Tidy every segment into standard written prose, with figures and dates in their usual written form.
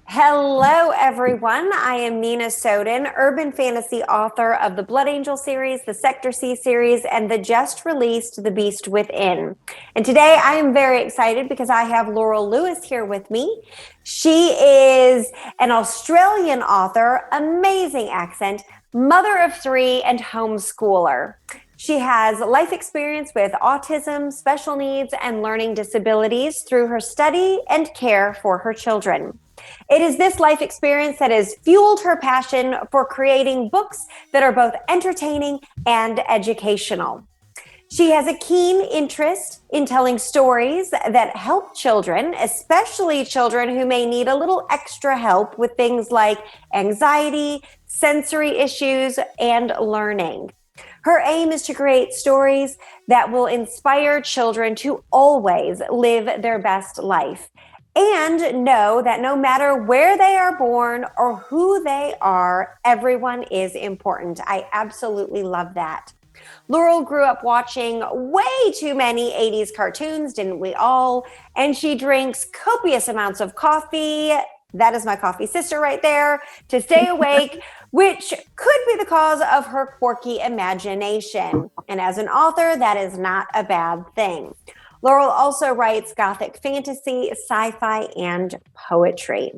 Hello, everyone. I am Nina Soden, urban fantasy author of the Blood Angel series, the Sector C series, and the just released The Beast Within. And today I am very excited because I have Laurelle Lewis here with me. She is an Australian author, amazing accent, mother of 3, and homeschooler. She has life experience with autism, special needs, and learning disabilities through her study and care for her children. It is this life experience that has fueled her passion for creating books that are both entertaining and educational. She has a keen interest in telling stories that help children, especially children who may need a little extra help with things like anxiety, sensory issues, and learning. Her aim is to create stories that will inspire children to always live their best life and know that no matter where they are born or who they are, everyone is important. I absolutely love that. Laurelle grew up watching way too many 80s cartoons, didn't we all? And she drinks copious amounts of coffee. That is my coffee sister right there, to stay awake, which could be the cause of her quirky imagination. And as an author, that is not a bad thing. Laurelle also writes Gothic fantasy, sci-fi, and poetry.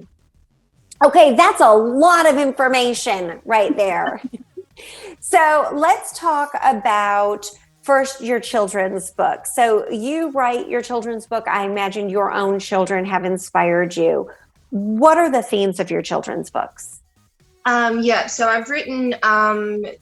Okay, that's a lot of information right there. So let's talk about first your children's book. So you write your children's book. I imagine your own children have inspired you. What are the themes of your children's books? So I've written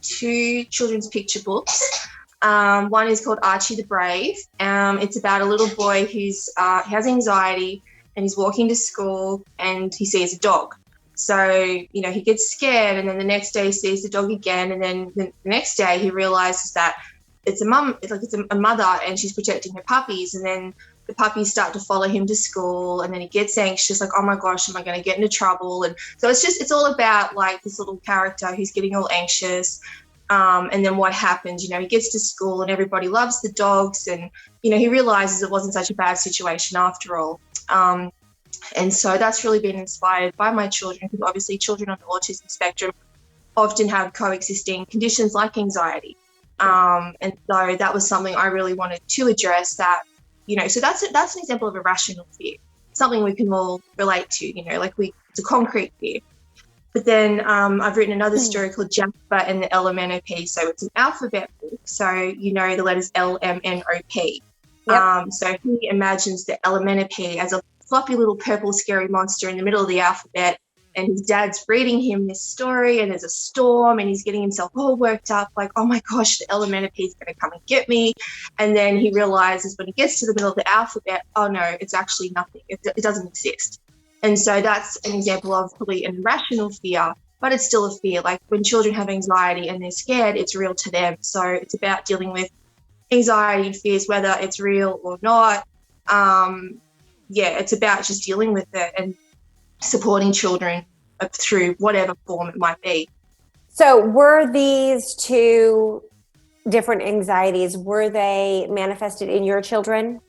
2 children's picture books. One is called Archie the Brave. It's about a little boy who's has anxiety and he's walking to school and he sees a dog. So, he gets scared, and then the next day he sees the dog again, and then the next day he realizes that it's a mother and she's protecting her puppies, and then the puppies start to follow him to school, and then he gets anxious, like, oh my gosh, am I going to get into trouble? And so it's all about like this little character who's getting all anxious. And then what happens, he gets to school and everybody loves the dogs, and, he realizes it wasn't such a bad situation after all. And so that's really been inspired by my children, because obviously children on the autism spectrum often have coexisting conditions like anxiety. And so that was something I really wanted to address, that, so that's an example of a rational fear, something we can all relate to, it's a concrete fear. But then I've written another story called Jasper and the LMNOP. So it's an alphabet book. So, the letters LMNOP. Yep. So he imagines the LMNOP as a fluffy little purple scary monster in the middle of the alphabet. And his dad's reading him this story, and there's a storm, and he's getting himself all worked up, like, oh my gosh, the LMNOP is going to come and get me. And then he realizes when he gets to the middle of the alphabet, oh no, it's actually nothing. It doesn't exist. And so that's an example of probably an irrational fear, but it's still a fear. Like when children have anxiety and they're scared, it's real to them. So it's about dealing with anxiety and fears, whether it's real or not. It's about just dealing with it and supporting children through whatever form it might be. So were these 2 different anxieties, were they manifested in your children?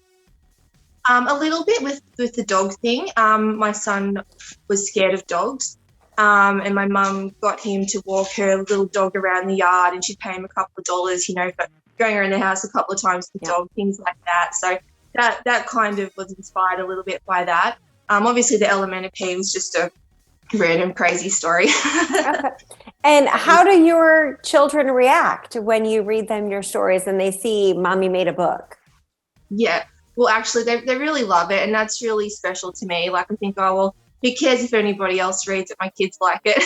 A little bit with the dog thing. My son was scared of dogs, and my mum got him to walk her little dog around the yard, and she'd pay him a couple of dollars, for going around the house a couple of times with the dog, things like that. So that kind of was inspired a little bit by that. Obviously the LMNOP was just a random crazy story. Okay. And how do your children react when you read them your stories and they see Mommy made a book? Yeah. Well, actually, they really love it, and that's really special to me. Like, I think, oh, well, who cares if anybody else reads it? My kids like it.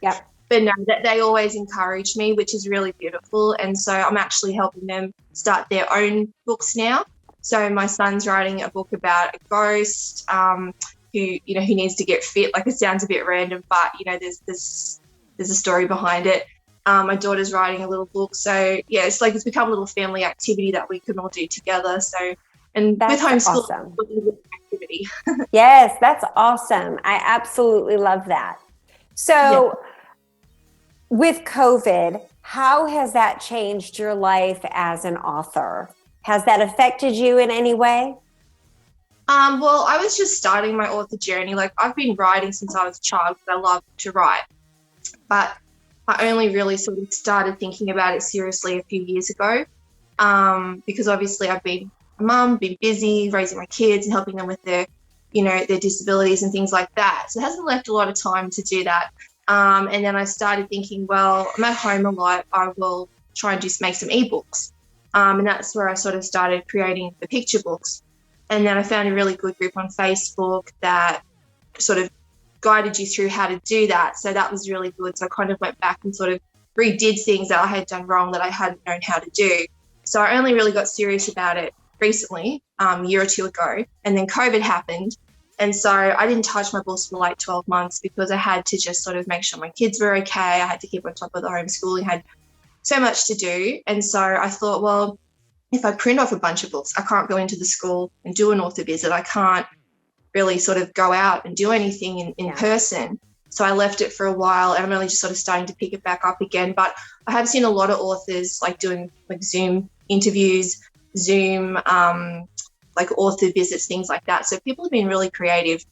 Yeah. But no, they always encourage me, which is really beautiful. And so I'm actually helping them start their own books now. So my son's writing a book about a ghost who needs to get fit. Like, it sounds a bit random, but, there's a story behind it. My daughter's writing a little book. So, yeah, it's become a little family activity that we can all do together. So, and that's with homeschool, awesome. activity. Yes, that's awesome. I absolutely love that. So with COVID, how has that changed your life as an author? Has that affected you in any way? Well, I was just starting my author journey. Like, I've been writing since I was a child because I love to write, but I only really sort of started thinking about it seriously a few years ago, because obviously I've been a mum, been busy raising my kids and helping them with their, their disabilities and things like that. So it hasn't left a lot of time to do that. And then I started thinking, well, I'm at home a lot. I will try and just make some ebooks. And that's where I sort of started creating the picture books. And then I found a really good group on Facebook that sort of guided you through how to do that. So that was really good. So I kind of went back and sort of redid things that I had done wrong that I hadn't known how to do. So I only really got serious about it recently, a year or two ago. And then COVID happened. And so I didn't touch my books for like 12 months because I had to just sort of make sure my kids were okay. I had to keep on top of the homeschooling, had so much to do. And so I thought, well, if I print off a bunch of books, I can't go into the school and do an author visit. I can't really sort of go out and do anything in person. So I left it for a while, and I'm really just sort of starting to pick it back up again. But I have seen a lot of authors like doing like Zoom interviews, Zoom like author visits, things like that. So people have been really creative.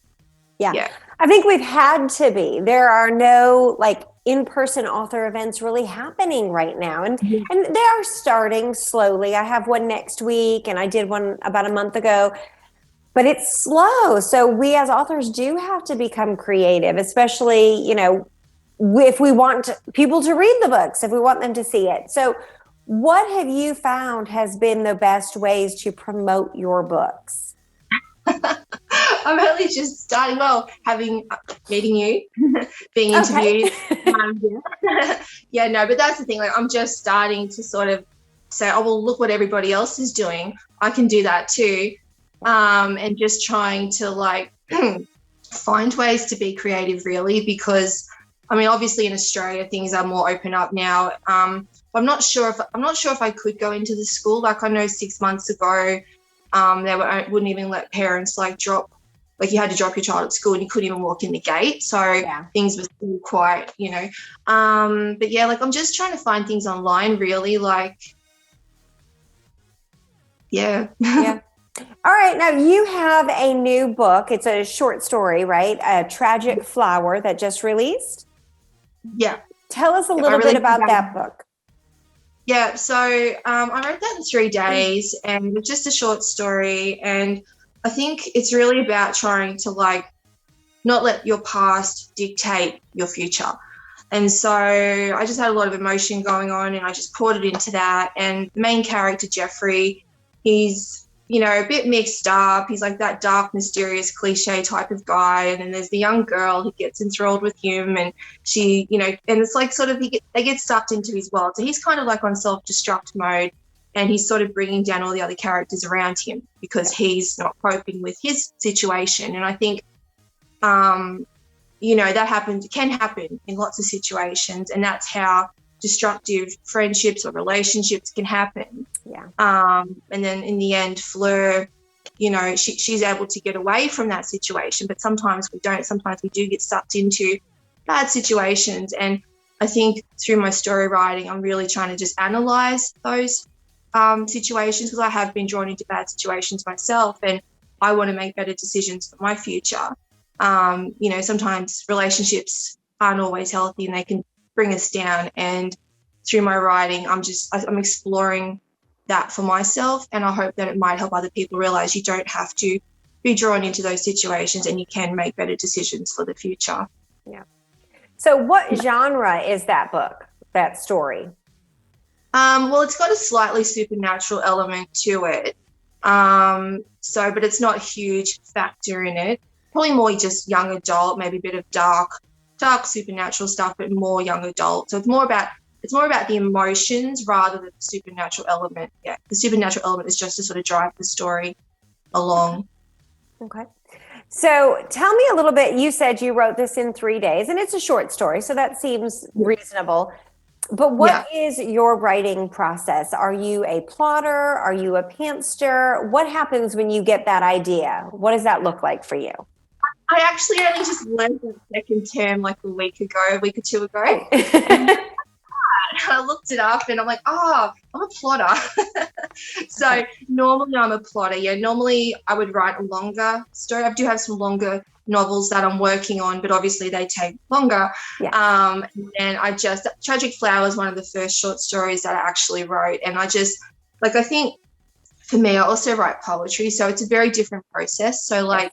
Yeah. I think we've had to be. There are no like in-person author events really happening right now. And they are starting slowly. I have one next week, and I did one about a month ago, but it's slow. So we as authors do have to become creative, especially, if we want people to read the books, if we want them to see it. So what have you found has been the best ways to promote your books? I'm really just starting, meeting you, being interviewed. No, but that's the thing. Like, I'm just starting to sort of say, oh, well, look what everybody else is doing. I can do that too. And just trying to like find ways to be creative, really, because I mean, obviously in Australia things are more open up now. I'm not sure if I could go into the school. Like, I know 6 months ago, they wouldn't even let parents you had to drop your child at school and you couldn't even walk in the gate. So things were still quite, but yeah, like I'm just trying to find things online, really, like, yeah. All right. Now you have a new book. It's a short story, right? A Tragic Flower that just released. Yeah. Tell us a little bit about that book. Yeah. So I wrote that in 3 days, and it's just a short story. And I think it's really about trying to like not let your past dictate your future. And so I just had a lot of emotion going on, and I just poured it into that. And the main character, Jeffrey, he's, a bit mixed up. He's like that dark, mysterious, cliche type of guy. And then there's the young girl who gets enthralled with him, and she, and it's like sort of they get sucked into his world. So he's kind of like on self-destruct mode, and he's sort of bringing down all the other characters around him because he's not coping with his situation. And I think, that can happen in lots of situations, and that's how destructive friendships or relationships can happen. Yeah. And then in the end, Fleur, she's able to get away from that situation, but sometimes we don't. Sometimes we do get sucked into bad situations. And I think through my story writing, I'm really trying to just analyze those situations, because I have been drawn into bad situations myself, and I want to make better decisions for my future. Sometimes relationships aren't always healthy, and they can bring us down. And through my writing, I'm exploring that for myself, and I hope that it might help other people realize you don't have to be drawn into those situations, and you can make better decisions for the future. Yeah. So what genre is that book, that story? Well, it's got a slightly supernatural element to it. But it's not a huge factor in it. Probably more just young adult, maybe a bit of dark supernatural stuff, but more young adult. So it's more about the emotions rather than the supernatural element. Yeah, the supernatural element is just to sort of drive the story along. Okay. So tell me a little bit, you said you wrote this in 3 days, and it's a short story, so that seems reasonable. But what is your writing process? Are you a plotter? Are you a pantster? What happens when you get that idea? What does that look like for you? I actually only just learned the second term like a week or two ago. that? I looked it up and I'm like, oh, I'm a plotter. So normally I'm a plotter. Yeah, normally I would write a longer story. I do have some longer novels that I'm working on, but obviously they take longer. Yeah. And Tragic Flower is one of the first short stories that I actually wrote. And I think for me, I also write poetry. So it's a very different process. So like,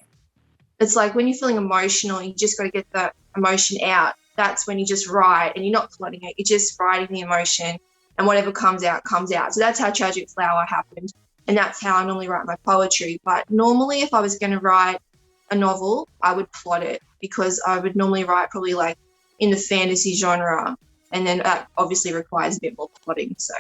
it's like when you're feeling emotional, you just got to get the emotion out. That's when you just write and you're not plotting it. You're just writing the emotion and whatever comes out, comes out. So that's how Tragic Flower happened. And that's how I normally write my poetry. But normally if I was going to write a novel, I would plot it because I would normally write probably like in the fantasy genre. And then that obviously requires a bit more plotting. So.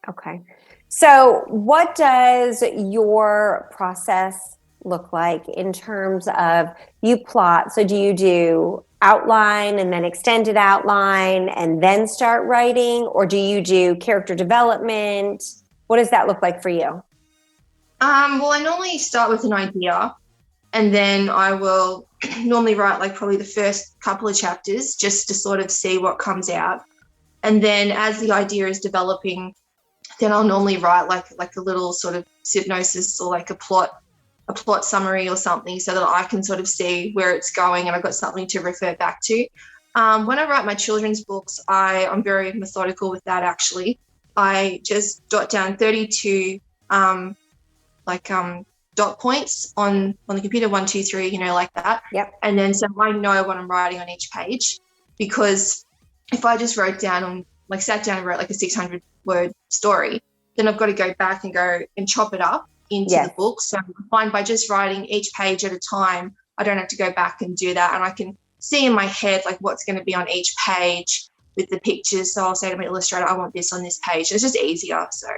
Okay. So what does your process look like in terms of you plot? So do you do outline and then extended outline and then start writing, or do you do character development? What does that look like for you? Well, I normally start with an idea and then I will normally write like probably the first couple of chapters just to sort of see what comes out. And then as the idea is developing, then I'll normally write like a little sort of synopsis or like a plot summary or something so that I can sort of see where it's going and I've got something to refer back to. When I write my children's books, I'm very methodical with that actually. I just jot down 32 dot points on the computer, 1, 2, 3, like that. Yep. And then so I know what I'm writing on each page, because if I just sat down and wrote like a 600-word story, then I've got to go back and chop it up into the book. So I find by just writing each page at a time, I don't have to go back and do that. And I can see in my head like what's going to be on each page with the pictures. So I'll say to my illustrator, I want this on this page. It's just easier. So.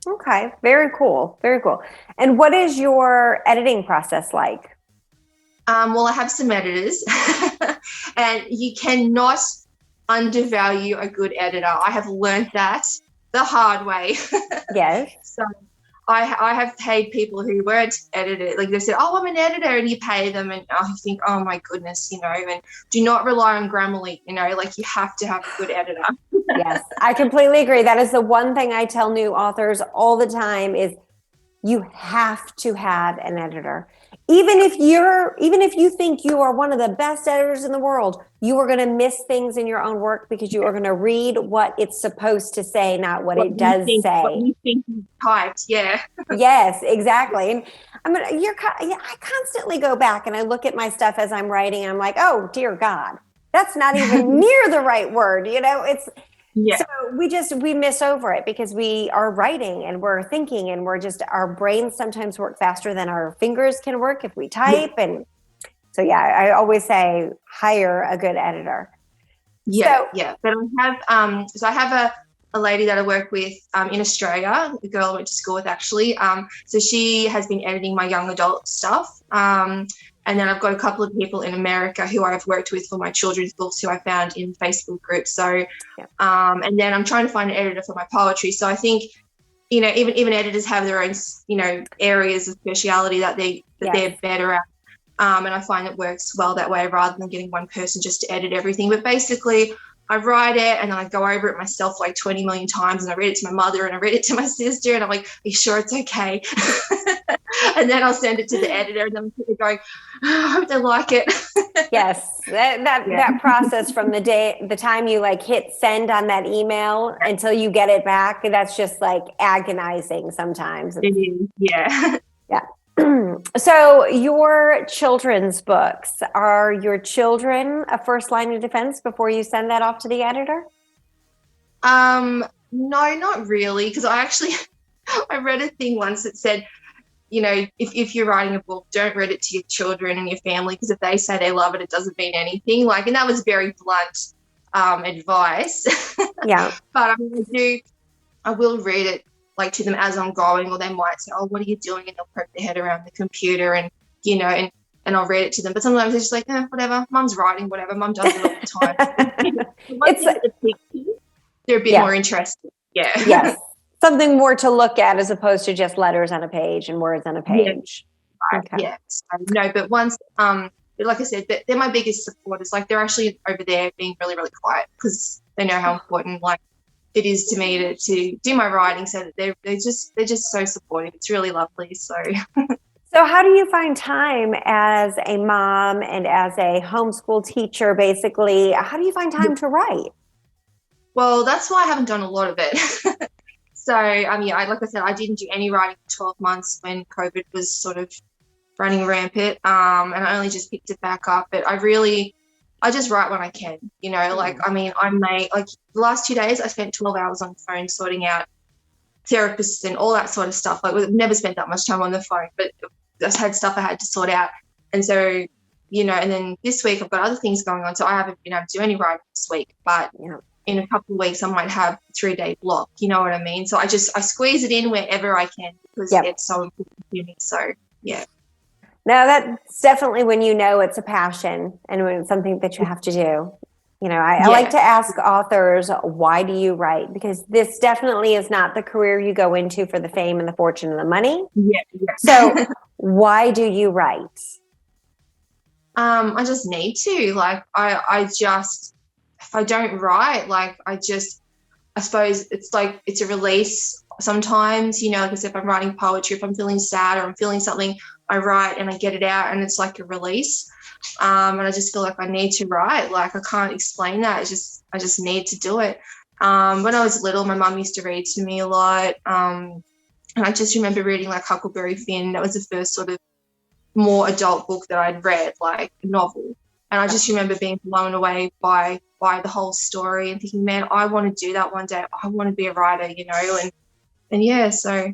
Okay. Very cool. Very cool. And what is your editing process like? Well, I have some editors and you cannot undervalue a good editor. I have learned that the hard way. Yes. So I have paid people who weren't editors. Like they said, oh, I'm an editor, and you pay them, and I think, oh my goodness, and do not rely on Grammarly, like you have to have a good editor. Yes, I completely agree. That is the one thing I tell new authors all the time is you have to have an editor. Even if you think you are one of the best editors in the world, you are going to miss things in your own work because you are going to read what it's supposed to say, not what it does say. What you think you typed, yeah. Yes, exactly. And I constantly go back and I look at my stuff as I'm writing and I'm like, oh dear God, that's not even near the right word. So we miss over it because we are writing and we're thinking and our brains sometimes work faster than our fingers can work if we type. Yeah. And so, I always say hire a good editor. Yeah. But I have a lady that I work with in Australia, a girl I went to school with actually. So she has been editing my young adult stuff. And then I've got a couple of people in America who I've worked with for my children's books who I found in Facebook groups. So, and then I'm trying to find an editor for my poetry. So I think, even editors have their own, areas of speciality that they're better at. And I find it works well that way rather than getting one person just to edit everything. But basically, I write it and then I go over it myself like 20 million times, and I read it to my mother and I read it to my sister and I'm like, are you sure it's okay? And then I'll send it to the editor and then they're going, oh, I hope they like it. Yes, that process from the time you hit send on that email until you get it back, that's just agonizing sometimes. It is, yeah. Yeah. So your children's books, are your children a first line of defense before you send that off to the editor? No, not really. Because I read a thing once that said, if you're writing a book, don't read it to your children and your family, because if they say they love it, it doesn't mean anything. And that was very blunt advice. Yeah. But I will read it to them as I'm going, or they might say, oh, what are you doing? And they'll poke their head around the computer and I'll read it to them. But sometimes they're just like, whatever, mum's writing, whatever, mum does it all the time. They're a bit more interested. Yeah. Yes. Something more to look at as opposed to just letters on a page and words on a page. Yeah. Okay. Yeah. So, no, but once, like I said, they're my biggest supporters. They're actually over there being really, really quiet because they know how important it is to me to do my writing. So that they're just so supportive. It's really lovely. So. So how do you find time as a mom and as a homeschool teacher, basically? How do you find time to write? Well, that's why I haven't done a lot of it. So, yeah, like I said, I didn't do any writing for 12 months when COVID was sort of running rampant, and I only just picked it back up. But I just write when I can, like, like the last 2 days, I spent 12 hours on the phone sorting out therapists and all that sort of stuff. Like, we've never spent that much time on the phone, but I had stuff I had to sort out. And so, and then this week I've got other things going on, so I haven't been able to do any writing this week, but in a couple of weeks I might have a 3-day block, you know what I mean? So I squeeze it in wherever I can because it's so important to me. So, yeah. Now that's definitely when it's a passion and when it's something that you have to do. I like to ask authors, why do you write? Because this definitely is not the career you go into for the fame and the fortune and the money. Yeah. So why do you write? I just need to. Like, I just, if I don't write, like, I suppose it's a release sometimes, like I said, if I'm writing poetry, if I'm feeling sad or I'm feeling something, I write and I get it out and it's like a release. And I just feel like I need to write. Like, I can't explain that. I just need to do it. When I was little, my mum used to read to me a lot. And I just remember reading like Huckleberry Finn. That was the first sort of more adult book that I'd read, like a novel. And I just remember being blown away by the whole story and thinking, man, I want to do that one day. I want to be a writer, and yeah, so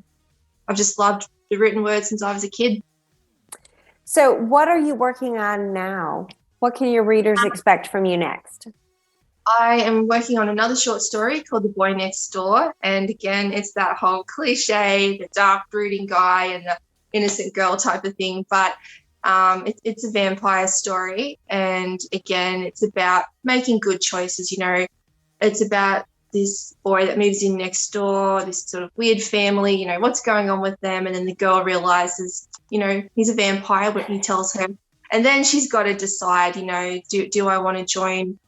I've just loved the written word since I was a kid. So what are you working on now? What can your readers expect from you next? I am working on another short story called The Boy Next Door. And again, it's that whole cliche, the dark brooding guy and the innocent girl type of thing. But it's a vampire story. And again, it's about making good choices. It's about this boy that moves in next door, this sort of weird family, what's going on with them. And then the girl realizes, he's a vampire, but he tells her. And then she's got to decide, do I want to join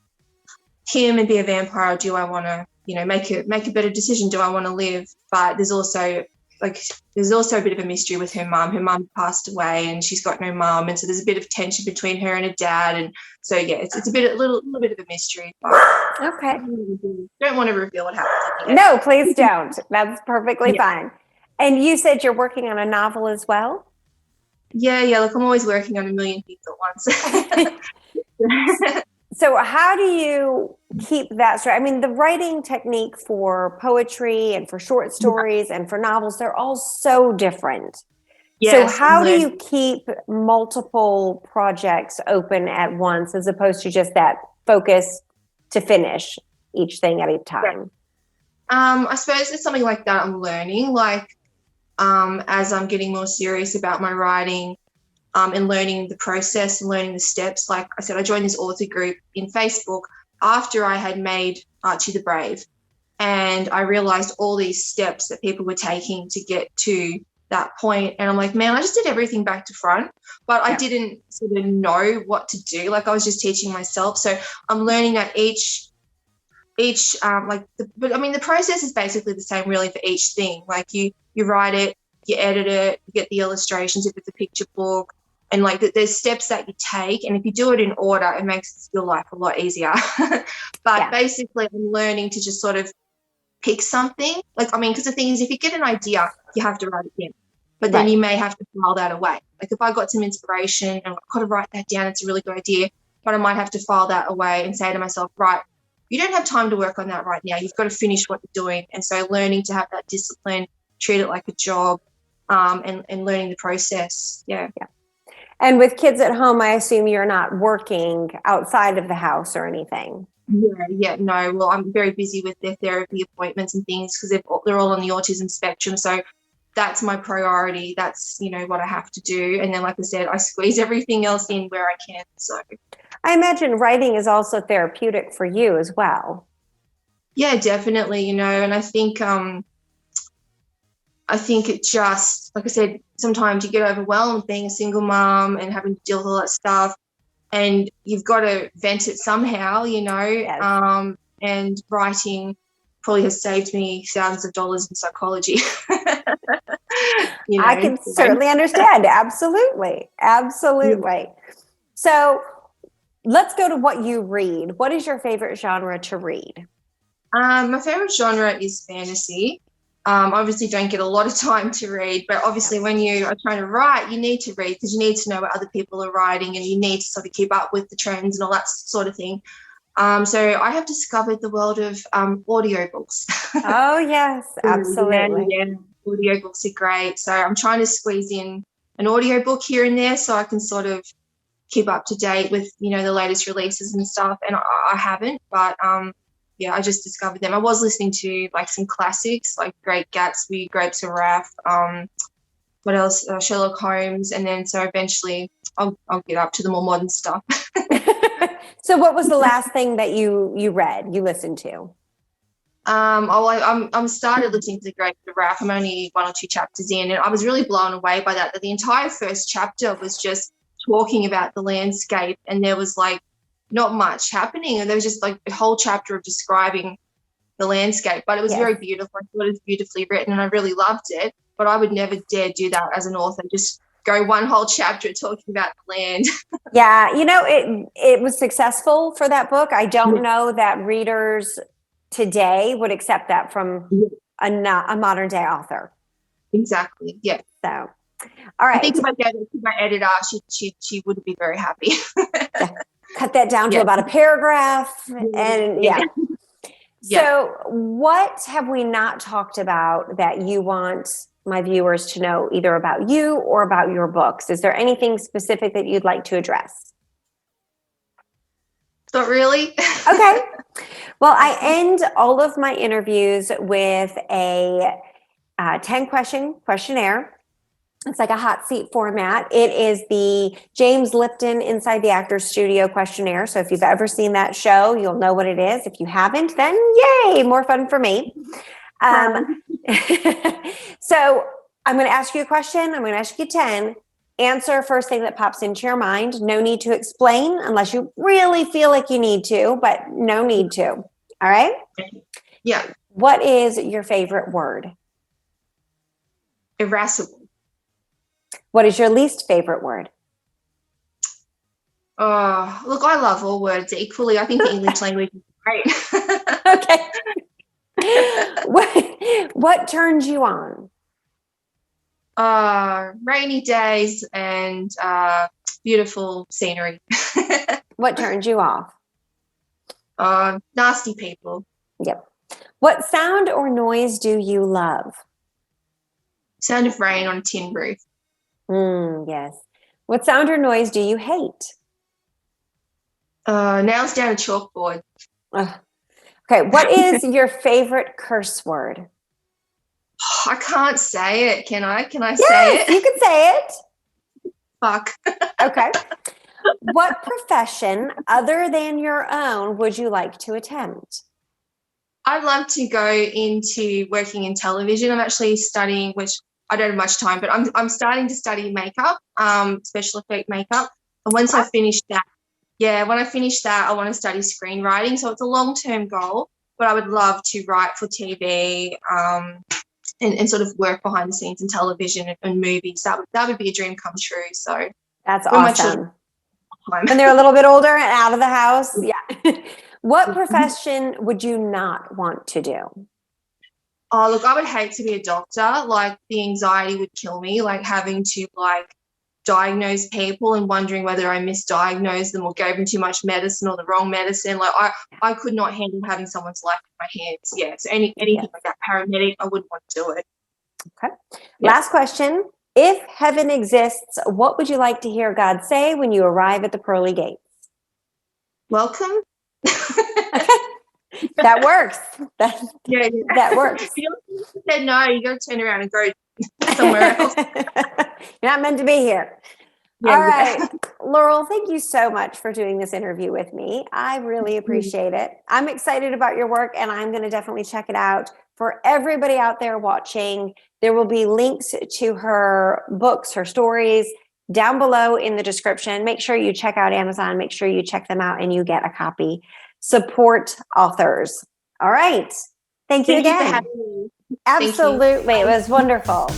him and be a vampire, or do I want to, make a better decision? Do I want to live? But there's also a bit of a mystery with her mum. Her mum passed away and she's got no mum. And so there's a bit of tension between her and her dad. And so, yeah, it's a little bit of a mystery. But okay. Don't want to reveal what happened. No, please don't. That's perfectly fine. And you said you're working on a novel as well? Yeah. Look, I'm always working on a million things at once. So how do you keep that straight? I mean, the writing technique for poetry and for short stories and for novels, they're all so different. Yes, so how do you keep multiple projects open at once as opposed to just that focus to finish each thing at a time? I suppose it's something like that I'm learning, as I'm getting more serious about my writing. And learning the process and learning the steps. Like I said, I joined this author group in Facebook after I had made Archie the Brave. And I realized all these steps that people were taking to get to that point. And I'm like, man, I just did everything back to front, but I didn't sort of know what to do. Like, I was just teaching myself. So I'm learning that the process is basically the same really for each thing. Like, you write it, you edit it, you get the illustrations if it's a picture book. And there's steps that you take, and if you do it in order, it makes your life a lot easier. But basically, I'm learning to just sort of pick something. Because the thing is, if you get an idea, you have to write it in. But then you may have to file that away. Like, if I got some inspiration and I've got to write that down, it's a really good idea. But I might have to file that away and say to myself, right, you don't have time to work on that right now. You've got to finish what you're doing. And so learning to have that discipline, treat it like a job, and learning the process. Yeah. And with kids at home, I assume you're not working outside of the house or anything. Yeah, no. Well, I'm very busy with their therapy appointments and things because they're all on the autism spectrum. So that's my priority. That's, what I have to do. And then, like I said, I squeeze everything else in where I can. So I imagine writing is also therapeutic for you as well. Yeah, definitely, and I think it just, like I said, sometimes you get overwhelmed being a single mom and having to deal with all that stuff, and you've got to vent it somehow, and writing probably has saved me thousands of dollars in psychology. I can certainly understand. Absolutely. Absolutely. So let's go to what you read. What is your favorite genre to read? My favorite genre is fantasy. Obviously don't get a lot of time to read, but obviously when you are trying to write, you need to read because you need to know what other people are writing and you need to sort of keep up with the trends and all that sort of thing. So I have discovered the world of audiobooks. Oh, yes, absolutely. Yeah, audiobooks are great. So I'm trying to squeeze in an audiobook here and there so I can sort of keep up to date with, the latest releases and stuff. And I haven't, but yeah, I just discovered them. I was listening to like some classics like Great Gatsby, Grapes of Wrath, what else? Sherlock Holmes, and then so eventually I'll get up to the more modern stuff. So what was the last thing that you listened to? I'm started listening to the Grapes of Wrath. I'm only 1 or 2 chapters in, and I was really blown away by that. That the entire first chapter was just talking about the landscape, and there was like not much happening, and there was just like a whole chapter of describing the landscape. But it was very beautiful. I thought it was beautifully written, and I really loved it. But I would never dare do that as an author. Just go one whole chapter talking about the land. Yeah, it was successful for that book. I don't know that readers today would accept that from a modern day author. Exactly. Yeah. So, all right. I think if I gave it to my editor, she wouldn't be very happy. Yeah. Cut that down to about a paragraph, and So, what have we not talked about that you want my viewers to know either about you or about your books? Is there anything specific that you'd like to address? Not really. Okay. Well, I end all of my interviews with a 10-question questionnaire. It's like a hot seat format. It is the James Lipton Inside the Actors Studio questionnaire. So if you've ever seen that show, you'll know what it is. If you haven't, then yay, more fun for me. So I'm going to ask you a question. I'm going to ask you 10. Answer first thing that pops into your mind. No need to explain unless you really feel like you need to, but no need to. All right? Yeah. What is your favorite word? Irascible. What is your least favorite word? Look, I love all words equally. I think the English language is great. Okay. What turns you on? Rainy days and beautiful scenery. What turns you off? Nasty people. Yep. What sound or noise do you love? Sound of rain on a tin roof. Yes. What sound or noise do you hate? Nails down a chalkboard. Okay. What is your favorite curse word? I can't say it. Can I? Can I say it? You can say it. Fuck. Okay. What profession other than your own would you like to attempt? I'd love to go into working in television. I'm actually studying, which I don't have much time, but I'm starting to study makeup, special effect makeup. And once I finish that, when I finish that, I want to study screenwriting. So it's a long-term goal, but I would love to write for TV and sort of work behind the scenes in television and movies. That would be a dream come true. So that's awesome. When they're a little bit older and out of the house. Yeah. What profession would you not want to do? Oh, look, I would hate to be a doctor. Like, the anxiety would kill me, like having to diagnose people and wondering whether I misdiagnosed them or gave them too much medicine or the wrong medicine. Like, I could not handle having someone's life in my hands. Yeah, so anything like that, paramedic, I wouldn't want to do it. Okay. Last question. If heaven exists, what would you like to hear God say when you arrive at the pearly gates? Welcome. Okay. That works. That works. If you said no, you got to turn around and go somewhere else. You're not meant to be here. All right. Laurelle, thank you so much for doing this interview with me. I really appreciate it. I'm excited about your work, and I'm going to definitely check it out. For everybody out there watching, there will be links to her books, her stories, down below in the description. Make sure you check out Amazon. Make sure you check them out and you get a copy. Support authors. All right. Thank you Thank you again. for having me. Absolutely. It was wonderful.